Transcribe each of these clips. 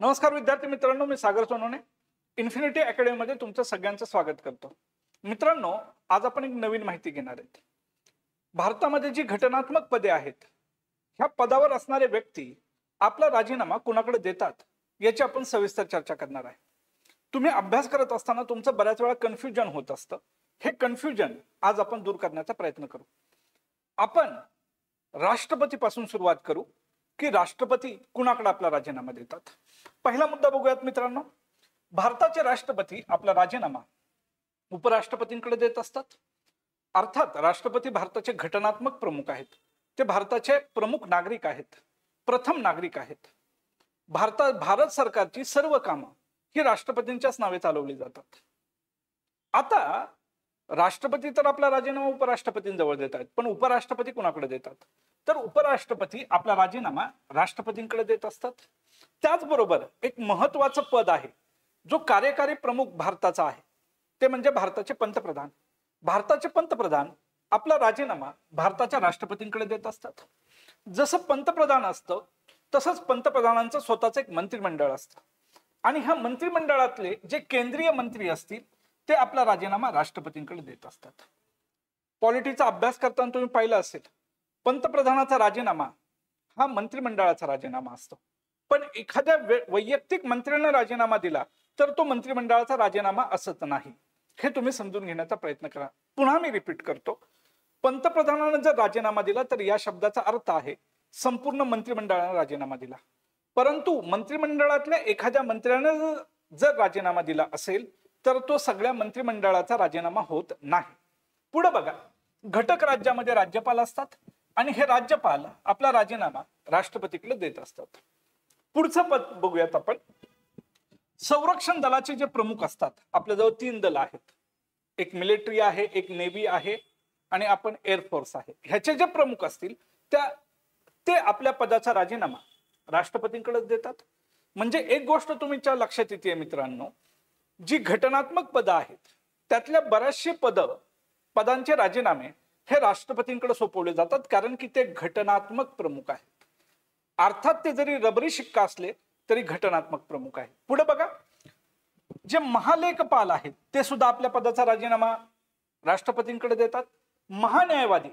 नमस्कार विद्यार्थी मित्रांनो, मी सागर सोनवणे इन्फिनिटी अकॅडमीमध्ये तुमचं सगळ्यांचं स्वागत करतो। मित्रांनो, आज आपण एक नवीन माहिती घेणार आहोत। भारतामध्ये जी घटनात्मक पदे आहेत, ह्या पदावर असणारे व्यक्ती आपला राजीनामा कुणाकडे देतात याची आपण सविस्तर चर्चा करणार आहे। तुम्ही अभ्यास करत असताना तुमचं बऱ्याच वेळा कन्फ्युजन होत असतं। हे कन्फ्युजन आज आपण दूर करण्याचा प्रयत्न करू। आपण राष्ट्रपतीपासून सुरुवात करू की राष्ट्रपती कुणाकडे आपला राजीनामा देतात। पहिला मुद्दा बघूयात मित्रांनो। भारताचे राष्ट्रपती आपला राजीनामा उपराष्ट्रपतींकडे देत असतात। अर्थात राष्ट्रपती भारताचे घटनात्मक प्रमुख आहेत। ते भारताचे प्रमुख नागरिक आहेत, प्रथम नागरिक आहेत। भारत सरकारची सर्व कामं ही राष्ट्रपतींच्याच नावे चालवली जातात। आता राष्ट्रपती तर आपला राजीनामा उपराष्ट्रपतींजवळ देतात, पण उपराष्ट्रपती कुणाकडे देतात? तर उपराष्ट्रपती आपला राजीनामा राष्ट्रपतींकडे देत असतात। त्याचबरोबर एक महत्त्वाचं पद आहे जो कार्यकारी प्रमुख भारताचा आहे, ते म्हणजे भारताचे पंतप्रधान। भारताचे पंतप्रधान आपला राजीनामा भारताच्या राष्ट्रपतींकडे देत असतात। जसं पंतप्रधान असतं तसंच पंतप्रधानांचं स्वतःचं एक मंत्रिमंडळ असतं, आणि ह्या मंत्रिमंडळातले जे केंद्रीय मंत्री असतील ते आपला राजीनामा राष्ट्रपतींकडे देत असतात। पॉलिटिक्सचा अभ्यास करताना तुम्ही पाहिलं असेल, पंतप्रधानाचा राजीनामा हा मंत्रिमंडळाचा राजीनामा असतो, पण एखाद्या वैयक्तिक मंत्र्याने राजीनामा दिला तर तो मंत्रिमंडळाचा राजीनामा असत नाही। हे तुम्ही समजून घेण्याचा प्रयत्न करा। पुन्हा मी रिपीट करतो, पंतप्रधानाने जर राजीनामा दिला तर या शब्दाचा अर्थ आहे संपूर्ण मंत्रिमंडळाने राजीनामा दिला। परंतु मंत्रिमंडळातल्या एखाद्या मंत्र्याने जर राजीनामा दिला असेल तर तो सगळ्या मंत्रिमंडळाचा राजीनामा होत नाही। पुढे बघा, घटक राज्यामध्ये राज्यपाल असतात आणि हे राज्यपाल आपला राजीनामा राष्ट्रपतीकडे देत असतात। पुढचं पद बघूयात आपण। संरक्षण दलाचे जे प्रमुख असतात, आपल्याजवळ 3 दल आहेत, एक मिलिटरी आहे, एक नेव्ही आहे आणि आपण एअरफोर्स आहे। ह्याचे जे प्रमुख असतील ते आपल्या पदाचा राजीनामा राष्ट्रपतींकडे देतात। म्हणजे एक गोष्ट तुमच्या लक्षात येते मित्रांनो, जी घटनात्मक पद आहेत त्यातल्या बरेचसे पदांचे राजीनामे हे राष्ट्रपतींकडे सोपवले जातात, कारण की ते घटनात्मक प्रमुख आहेत। अर्थात ते जरी रबरी शिक्का असले तरी घटनात्मक प्रमुख आहे। पुढे बघा, जे महालेखपाल आहेत ते सुद्धा आपल्या पदाचा राजीनामा राष्ट्रपतींकडे देतात। महान्यायवादी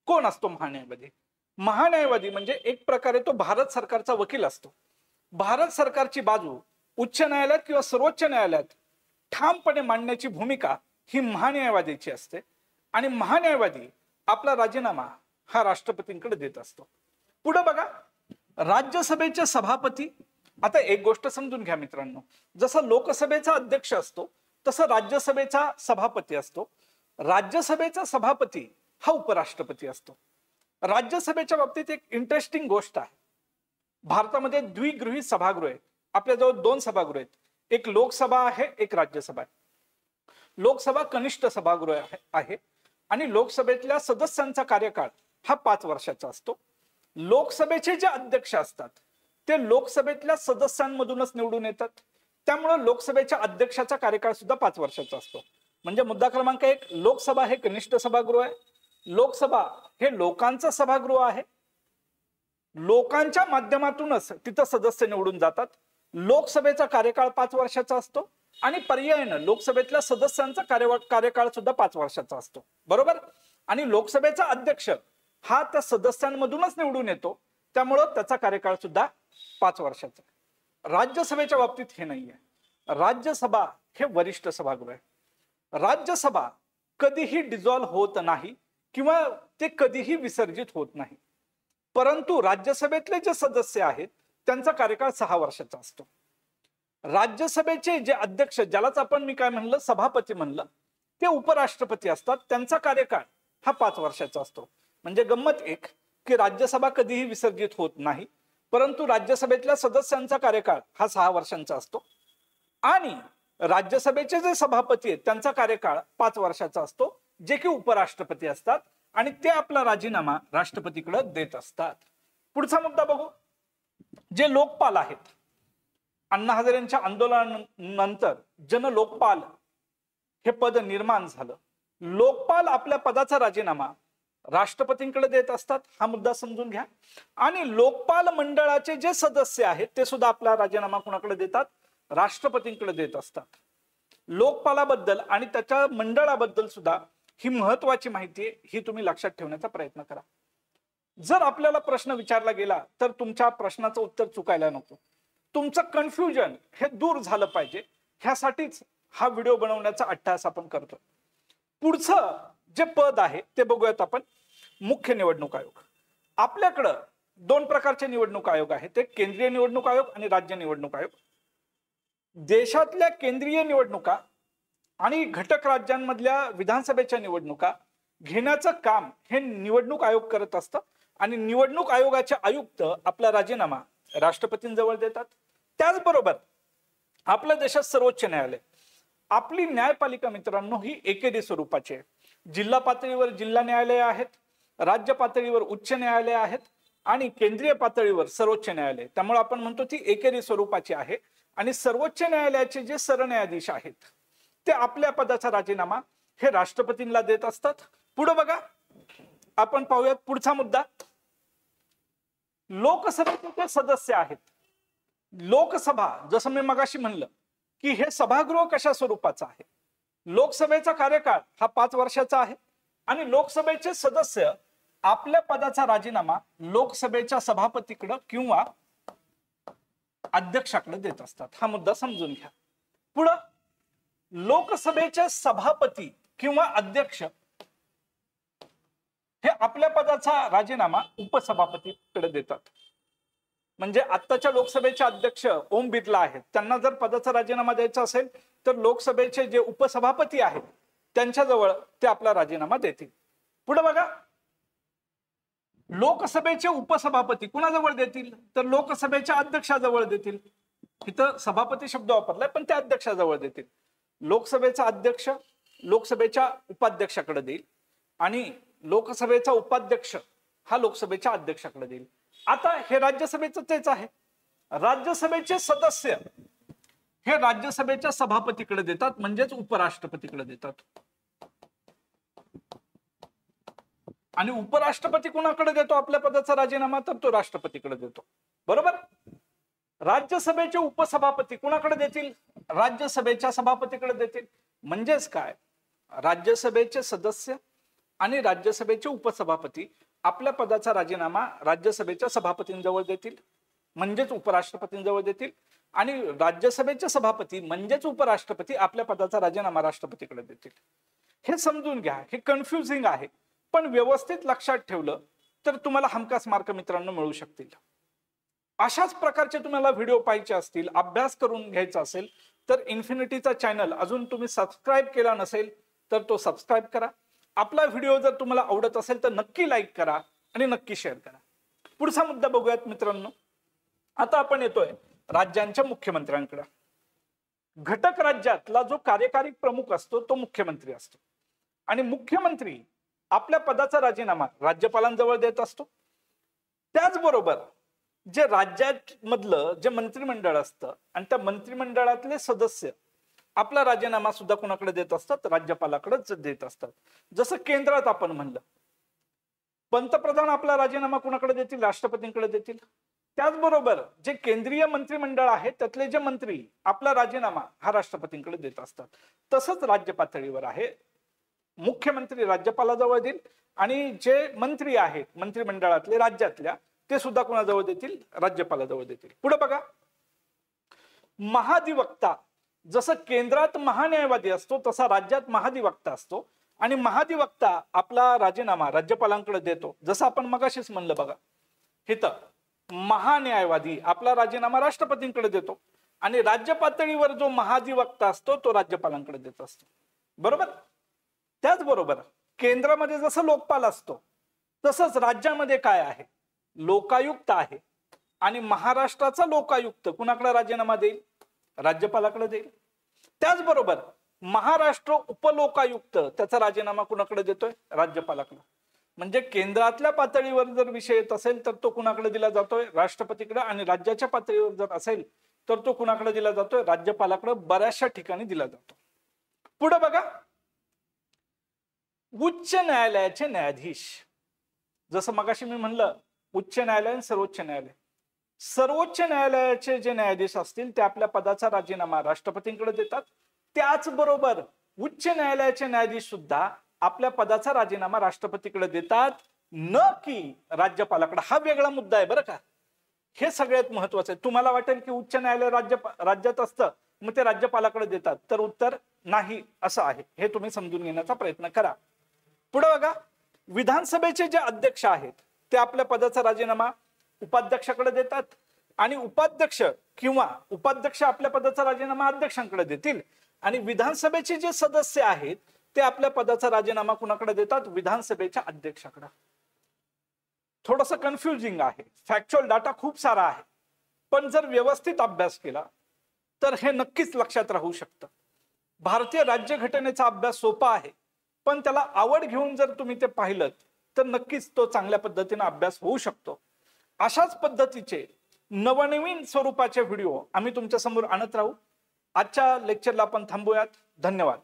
कोण असतो? महान्यायवादी म्हणजे एक प्रकारे तो भारत सरकारचा वकील असतो। भारत सरकारची बाजू उच्च न्यायालयात किंवा सर्वोच्च न्यायालयात ठामपणे मांडण्याची भूमिका ही महान्यायवादीची असते, आणि महान्यायवादी आपला राजीनामा हा राष्ट्रपतींकडे देत असतो। पुढे बघा, राज्यसभेचे सभापती। आता एक गोष्ट समजून घ्या मित्रांनो, जसं लोकसभेचा अध्यक्ष असतो तसं राज्यसभेचा सभापती असतो। राज्यसभेचा सभापती हा उपराष्ट्रपती असतो। राज्यसभेच्या बाबतीत एक इंटरेस्टिंग गोष्ट आहे, भारतामध्ये द्विगृही सभागृह आहेत। आपल्याजवळ 2 सभागृह आहेत, एक लोकसभा आहे, एक राज्यसभा आहे। लोकसभा कनिष्ठ सभागृह आहे आणि लोकसभेतल्या सदस्यांचा कार्यकाळ हा 5 वर्षाचा असतो। लोकसभेचे जे अध्यक्ष असतात ते लोकसभेतल्या सदस्यांमधूनच निवडून येतात, त्यामुळे लोकसभेच्या अध्यक्षाचा कार्यकाळ सुद्धा 5 वर्षाचा असतो। म्हणजे मुद्दा क्रमांक 1, लोकसभा हे कनिष्ठ सभागृह आहे। लोकसभा हे लोकांचं सभागृह आहे, लोकांच्या माध्यमातूनच तिथं सदस्य निवडून जातात। लोकसभेचा कार्यकाळ 5 वर्षाचा असतो आणि पर्यायाने लोकसभेतल्या सदस्यांचा कार्यकाळ सुद्धा 5 वर्षाचा असतो, बरोबर। आणि लोकसभेचा अध्यक्ष हा त्या सदस्यांमधूनच निवडून येतो, त्यामुळे त्याचा कार्यकाळ सुद्धा 5 वर्षाचा। राज्यसभेच्या बाबतीत हे नाहीये। राज्यसभा हे वरिष्ठ सभागृह आहे। राज्यसभा कधीही डिझॉल्व होत नाही किंवा ते कधीही विसर्जित होत नाही, परंतु राज्यसभेतले जे सदस्य आहेत त्यांचा कार्यकाळ 6 वर्षाचा असतो। राज्यसभेचे जे अध्यक्ष, ज्यालाच आपण मी काय म्हणलं सभापती म्हणलं, ते उपराष्ट्रपती असतात। त्यांचा कार्यकाळ हा 5 वर्षाचा असतो। म्हणजे गंमत एक की राज्यसभा कधीही विसर्जित होत नाही, परंतु राज्यसभेतल्या सदस्यांचा कार्यकाळ हा 6 वर्षांचा असतो, आणि राज्यसभेचे जे सभापती आहेत त्यांचा कार्यकाळ 5 वर्षाचा असतो, जे की उपराष्ट्रपती असतात, आणि ते आपला राजीनामा राष्ट्रपतीकडे देत असतात। पुढचा मुद्दा बघू, जे लोकपाल आहेत, अण्णा हजारेंच्या आंदोलनानंतर जनलोकपाल हे पद निर्माण झालं। लोकपाल आपल्या पदाचा राजीनामा राष्ट्रपतींकडे देत असतात, हा मुद्दा समजून घ्या. आणि लोकपाल मंडळाचे जे सदस्य आहेत ते सुद्धा आपला राजीनामा कुणाकडे देतात? राष्ट्रपतींकडे देत असतात. लोकपालाबद्दल आणि त्याच्या मंडळाबद्दल सुद्धा ही महत्वाची माहिती आहे, ही तुम्ही लक्षात ठेवण्याचा प्रयत्न करा. जर आपल्याला प्रश्न विचारला गेला तर तुमच्या प्रश्नाचं उत्तर चुकायला नको. तुमचं कन्फ्युजन हे दूर झालं पाहिजे, ह्यासाठीच हा व्हिडिओ बनवण्याचा अट्टहास आपण करतो. पुढचं जे पद आहे ते बघूयात आपण. मुख्य निवडणूक आयोग. आपल्याकडं दोन प्रकारचे निवडणूक आयोग आहेत, एक केंद्रीय निवडणूक आयोग आणि राज्य निवडणूक आयोग. देशातल्या केंद्रीय निवडणुका आणि घटक राज्यांमधल्या विधानसभेच्या निवडणुका घेण्याचं काम हे निवडणूक आयोग करत असतं. आणि निवडणूक आयोगाचे आयुक्त आपला राजीनामा राष्ट्रपतींजवळ देतात. त्याचबरोबर आपल्या देशात सर्वोच्च न्यायालय, आपली न्यायपालिका मित्रांनो ही एकेरी स्वरूपाची आहे. जिल्हा पातळीवर जिल्हा न्यायालय आहेत, राज्य पातळीवर उच्च न्यायालय आहेत आणि केंद्रीय पातळीवर सर्वोच्च न्यायालय. त्यामुळे आपण म्हणतो ती एकेरी स्वरूपाची आहे. आणि सर्वोच्च न्यायालयाचे जे सरन्यायाधीश आहेत ते आपल्या पदाचा राजीनामा हे राष्ट्रपतींना देत असतात. पुढे बघा, आपण पाहूयात पुढचा मुद्दा. लोकसभेचे जे सदस्य आहेत, लोकसभा जसं मी मगाशी म्हणलं की हे सभागृह कशा स्वरूपाचं आहे. लोकसभेचा कार्यकाळ हा 5 वर्षाचा आहे आणि लोकसभेचे सदस्य आपल्या पदाचा राजीनामा लोकसभेच्या सभापतीकडे किंवा अध्यक्षाकडे देत असतात. हा मुद्दा समजून घ्या. पुढे लोकसभेचे सभापती किंवा अध्यक्ष हे आपल्या पदाचा राजीनामा उपसभापतीकडे देतात. म्हणजे आत्ताच्या लोकसभेचे अध्यक्ष ओम बिर्ला आहेत, त्यांना जर पदाचा राजीनामा द्यायचा असेल तर लोकसभेचे जे उपसभापती आहेत त्यांच्याजवळ ते आपला राजीनामा देतील. पुढे बघा, लोकसभेचे उपसभापती कुणाजवळ देतील तर लोकसभेच्या अध्यक्षाजवळ देतील. इथं सभापती शब्द वापरलाय पण ते अध्यक्षाजवळ देतील. लोकसभेचा अध्यक्ष लोकसभेच्या उपाध्यक्षाकडे देईल आणि लोकसभेचा उपाध्यक्ष हा लोकसभेच्या अध्यक्षाकडे देईल. आता हे राज्यसभेचं तेच आहे. राज्यसभेचे सदस्य हे राज्यसभेच्या सभापतीकडे देतात, म्हणजेच उपराष्ट्रपतीकडे देतात. आणि उपराष्ट्रपती कुणाकडे देतो आपल्या पदाचा राजीनामा तर तो राष्ट्रपतीकडे देतो. बरोबर. राज्यसभेचे उपसभापती कुणाकडे देतील? राज्यसभेच्या सभापतीकडे देतील. म्हणजेच काय, राज्यसभेचे सदस्य आणि राज्यसभेचे उपसभापती आपल्या पदाचा राजीनामा राज्यसभेच्या सभापतींजवळ देतील, म्हणजेच उपराष्ट्रपतींजवळ देतील. आणि राज्यसभेचे सभापती म्हणजेच उपराष्ट्रपती आपल्या पदाचा राजीनामा राष्ट्रपतीकडे देतील. हे समजून घ्या, हे कन्फ्युजिंग आहे पण व्यवस्थित लक्षात ठेवलं तर तुम्हाला हमखास मार्क मित्रांनो मिळू शकतील. अशाच प्रकारचे तुम्हाला व्हिडिओ पाहायचे असतील, अभ्यास करून घ्यायचा असेल तर इन्फिनिटीचा चॅनल अजून तुम्ही सबस्क्राईब केला नसेल तर तो सबस्क्राईब करा. आपला व्हिडिओ जर तुम्हाला आवडत असेल तर नक्की लाईक करा आणि नक्की शेअर करा. पुढचा मुद्दा बघूयात मित्रांनो. आता आपण येतोय राज्यांच्या मुख्यमंत्र्यांकडे. घटक राज्यातला जो कार्यकारी प्रमुख असतो तो मुख्यमंत्री असतो आणि मुख्यमंत्री आपल्या पदाचा राजीनामा राज्यपालांजवळ देत असतो. त्याचबरोबर जे राज्यात मधलं जे मंत्रिमंडळ असतं आणि त्या मंत्रिमंडळातले सदस्य आपला राजीनामा सुद्धा कोणाकडे देत असतात? राज्यपालाकडेच देत असतात. जसं केंद्रात आपण म्हणलं, पंतप्रधान आपला राजीनामा कोणाकडे देतील? राष्ट्रपतींकडे देतील. त्याचबरोबर जे केंद्रीय मंत्रिमंडळ आहे त्यातले जे मंत्री आपला राजीनामा हा राष्ट्रपतींकडे देत असतात. तसंच राज्य पातळीवर आहे, मुख्यमंत्री राज्यपालाजवळ देईल आणि जे मंत्री आहेत मंत्रिमंडळातले राज्यातल्या ते सुद्धा कोणाजवळ देतील? राज्यपालाजवळ देतील. पुढे बघा, महाधिवक्ता. जसं केंद्रात महान्यायवादी असतो तसा राज्यात महाधिवक्ता असतो आणि महाधिवक्ता आपला राजीनामा राज्यपालांकडे देतो. जसं आपण मगाशीच म्हणलं बघा, इथं महान्यायवादी आपला राजीनामा राष्ट्रपतींकडे देतो आणि राज्य पातळीवर जो महाधिवक्ता असतो तो राज्यपालांकडे देत असतो. बरोबर. त्याचबरोबर केंद्रामध्ये जसं लोकपाल असतो तसंच राज्यामध्ये काय आहे? लोकायुक्त आहे आणि महाराष्ट्राचा लोकायुक्त कुणाकडे राजीनामा देईल? राज्यपालाकडे देईल. त्याचबरोबर महाराष्ट्र उपलोकायुक्त त्याचा राजीनामा कुणाकडे देतोय? राज्यपालाकडे. म्हणजे केंद्रातल्या पातळीवर जर विषय येत असेल तर तो कुणाकडे दिला जातोय? राष्ट्रपतीकडे. आणि राज्याच्या पातळीवर जर असेल तर तो कुणाकडे दिला जातोय? राज्यपालाकडे बऱ्याचशा ठिकाणी दिला जातो. पुढे बघा, उच्च न्यायालयाचे न्यायाधीश. जसं मगाशी मी म्हणलं, उच्च न्यायालय आणि सर्वोच्च न्यायालय. सर्वोच्च न्यायालयाचे जे न्यायाधीश असतील ते आपल्या पदाचा राजीनामा राष्ट्रपतींकडे देतात. त्याचबरोबर उच्च न्यायालयाचे न्यायाधीश सुद्धा आपल्या पदाचा राजीनामा राष्ट्रपतीकडे देतात, न की राज्यपालाकडे. हा वेगळा मुद्दा आहे बरं का. हे सगळ्यात महत्वाचं आहे. तुम्हाला वाटेल की उच्च न्यायालय राज्यात असतं मग ते राज्यपालाकडे देतात, तर उत्तर नाही असं आहे. हे तुम्ही समजून घेण्याचा प्रयत्न करा. पुढे बघा, विधानसभेचे जे अध्यक्ष आहेत ते आपल्या पदाचा राजीनामा उपाध्यक्षाकडे देतात आणि उपाध्यक्ष किंवा उपाध्यक्ष आपल्या पदाचा राजीनामा अध्यक्षांकडे देतील आणि विधानसभेचे जे सदस्य आहेत ते आपल्या पदाचा राजीनामा कुणाकडे देतात? विधानसभेच्या अध्यक्षाकडे. थोडंसं कन्फ्युजिंग आहे, फॅक्च्युअल डाटा खूप सारा आहे, पण जर व्यवस्थित अभ्यास केला तर हे नक्कीच लक्षात राहू शकतं. भारतीय राज्यघटनेचा अभ्यास सोपा आहे, पण त्याला आवड घेऊन जर तुम्ही ते पाहिलं तर नक्कीच तो चांगल्या पद्धतीने अभ्यास होऊ शकतो. अशाच पद्धतीचे नवनवीन स्वरूपाचे व्हिडिओ आम्ही तुमच्या समोर आणत राहू. आजच्या लेक्चरला आपण थांबूयात. धन्यवाद.